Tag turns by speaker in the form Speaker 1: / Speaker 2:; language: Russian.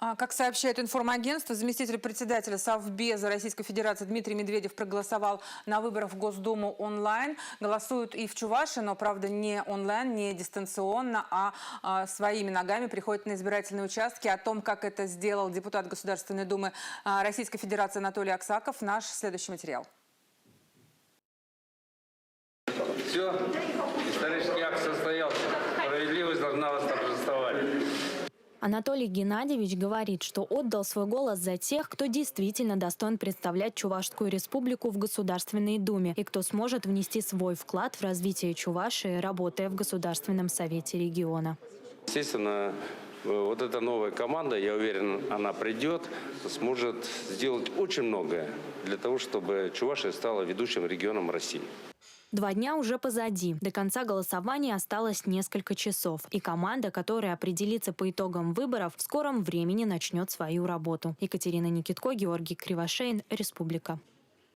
Speaker 1: Как сообщает информагентство, заместитель председателя Совбеза Российской Федерации Дмитрий Медведев проголосовал на выборах в Госдуму онлайн. Голосуют и в Чувашии, но, правда, не онлайн, не дистанционно, а своими ногами приходят на избирательные участки. О том, как это сделал депутат Государственной Думы Российской Федерации Анатолий Аксаков, наш следующий материал.
Speaker 2: Все, исторический акт состоялся. Справедливость должна восторжествовать.
Speaker 3: Анатолий Геннадьевич говорит, что отдал свой голос за тех, кто действительно достоин представлять Чувашскую республику в Государственной Думе и кто сможет внести свой вклад в развитие Чувашии, работая в Государственном совете региона.
Speaker 2: Естественно, вот эта новая команда, я уверен, она придет, сможет сделать очень многое для того, чтобы Чувашия стала ведущим регионом России.
Speaker 3: 2 дня уже позади. До конца голосования осталось несколько часов. И команда, которая определится по итогам выборов, в скором времени начнет свою работу. Екатерина Никитко, Георгий Кривошеин, Республика.